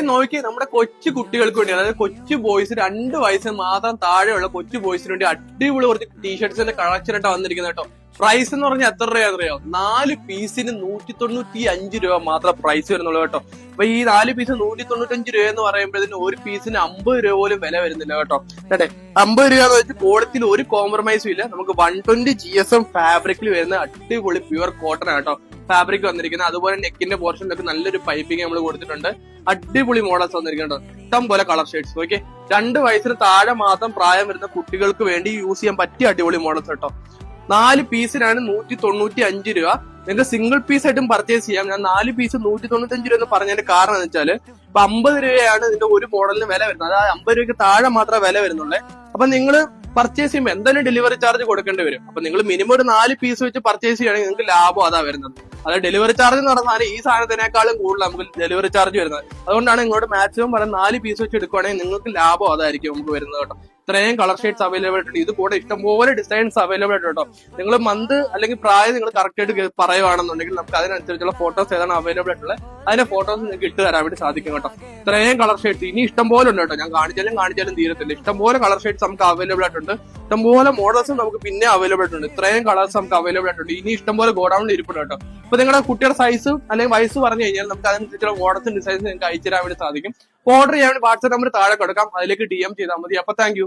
നോക്കി നമ്മുടെ കൊച്ചു കുട്ടികൾക്ക് വേണ്ടി, അതായത് കൊച്ചു ബോയ്സ് 2 വയസ്സിന് മാത്രം താഴെയുള്ള കൊച്ചു ബോയ്സിന് വേണ്ടി അടിപൊളി കുറച്ച് ടീഷർട്സിന്റെ കളക്ഷനായിട്ട് വന്നിരിക്കുന്നത് കേട്ടോ. പ്രൈസ് എന്ന് പറഞ്ഞാൽ എത്ര രൂപയാണെന്നറിയോ? 4 പീസിന് 195 രൂപ മാത്രം പ്രൈസ് വരുന്നുള്ളൂ കേട്ടോ. അപ്പൊ ഈ 4 പീസ് 195 രൂപ എന്ന് പറയുമ്പോഴത്തേന് ഒരു പീസിന് 50 രൂപ പോലും വില വരുന്നില്ല കേട്ടോ. അതെ, 50 രൂപ എന്ന് വെച്ചാൽ ക്വാളിറ്റിയിൽ ഒരു കോംപ്രമൈസും ഇല്ല. നമുക്ക് 120 GSM ഫാബ്രിക്കിൽ വരുന്ന അടിപൊളി പ്യുവർ കോട്ടൺ ആട്ടോ ഫാബ്രിക് വന്നിരിക്കുന്നത്. അതുപോലെ നെക്കിന്റെ പോർഷനിലൊക്കെ നല്ലൊരു പൈപ്പിംഗ് നമ്മൾ കൊടുത്തിട്ടുണ്ട്. അടിപൊളി മോഡൽസ് വന്നിരിക്കുന്നുണ്ട്. ഇഷ്ടം പോലെ കളർ ഷെയ്ഡ്സ്. ഓക്കെ, 2 വയസ്സിന് താഴെ മാത്രം പ്രായം വരുന്ന കുട്ടികൾക്ക് വേണ്ടി യൂസ് ചെയ്യാൻ പറ്റിയ അടിപൊളി മോഡൽസ് കേട്ടോ. 4 പീസിനാണ് 195 രൂപ. നിങ്ങൾക്ക് സിംഗിൾ പീസ് ആയിട്ടും പർച്ചേസ് ചെയ്യാം. ഞാൻ 4 പീസ് 195 രൂപ എന്ന് പറഞ്ഞതിന്റെ കാരണം എന്ന് വെച്ചാൽ ഇപ്പൊ 50 രൂപയാണ് ഇതിന്റെ ഒരു മോഡലിന് വില വരുന്നത്. അതായത് 50 രൂപയ്ക്ക് താഴെ മാത്രമേ വില വരുന്നുള്ളൂ. അപ്പൊ നിങ്ങൾ പർച്ചേസ് ചെയ്യുമ്പോൾ എന്തായാലും ഡെലിവറി ചാർജ് കൊടുക്കേണ്ടി വരും. അപ്പൊ നിങ്ങൾ മിനിമം ഒരു 4 പീസ് വെച്ച് പർച്ചേസ് ചെയ്യുകയാണെങ്കിൽ നിങ്ങൾക്ക് ലാഭം അതാ വരുന്നത്. അതായത് ഡെലിവറി ചാർജ് എന്ന് പറഞ്ഞാൽ ഈ സാധനത്തിനേക്കാളും കൂടുതൽ നമുക്ക് ഡെലിവറി ചാർജ് വരുന്നത്. അതുകൊണ്ടാണ് ഇങ്ങോട്ട് മാക്സിമം പറയുന്നത് 4 പീസ് വെച്ച് എടുക്കുവാണെങ്കിൽ നിങ്ങൾക്ക് ലാഭം അതായിരിക്കും നമുക്ക് വരുന്നത് കേട്ടോ. ഇത്രയും കളർ ഷെയ്ഡ്സ് അവൈലബിൾ ആയിട്ടുണ്ട്. ഇത് കൂടെ ഇഷ്ടംപോലെ ഡിസൈൻസ് അവൈലബിൾ ആയിട്ട് കേട്ടോ. നിങ്ങൾ മന്ത് അല്ലെങ്കിൽ പ്രായം നിങ്ങൾ കറക്റ്റ് ആയിട്ട് പറയുവാണെന്നുണ്ടെങ്കിൽ നമുക്ക് അതിനനുസരിച്ചുള്ള ഫോട്ടോസ് ഏതാണ് അവൈലബിൾ ആയിട്ടുള്ളത് അതിന്റെ ഫോട്ടോസ് നിങ്ങൾക്ക് ഇട്ട് തരാൻ വേണ്ടി സാധിക്കും കേട്ടോ. ഇത്രയും കളർ ഷെയ്ഡ്സ് ഇനി ഇഷ്ടംപോലെ ഉണ്ട് കേട്ടോ. ഞാൻ കാണിച്ചാലും തീരത്തില്ല. ഇഷ്ടംപോലെ കളർ ഷെയ്ഡ്സ് നമുക്ക് അവൈലബിൾ ആയിട്ടുണ്ട്. ഇഷ്ടംപോലെ മോഡൽസും നമുക്ക് പിന്നെ അവൈലബിൾ ആയിട്ടുണ്ട്. ഇത്രയും കളേഴ്സ് നമുക്ക് അവൈലബിൾ ആയിട്ടുണ്ട്. ഇനി ഇഷ്ടംപോലെ ഗോഡൌണിൽ ഇരിപ്പുണ്ട് കേട്ടോ. അപ്പൊ നിങ്ങളുടെ കുട്ടിയുടെ സൈസ് അല്ലെങ്കിൽ വയസ്സ് പറഞ്ഞു കഴിഞ്ഞാൽ നമുക്ക് അതിനനുസരിച്ചുള്ള മോഡൽസും ഡിസൈൻസും നിങ്ങൾക്ക് അയച്ചു തരാൻ വേണ്ടി സാധിക്കും. ഓർഡർ ചെയ്യാൻ വേണ്ടി വാട്സ്ആപ്പ് നമ്പർ താഴെ കൊടുക്കാം. അതിലേക്ക് DM ചെയ്താൽ മതി. അപ്പൊ താങ്ക് യു.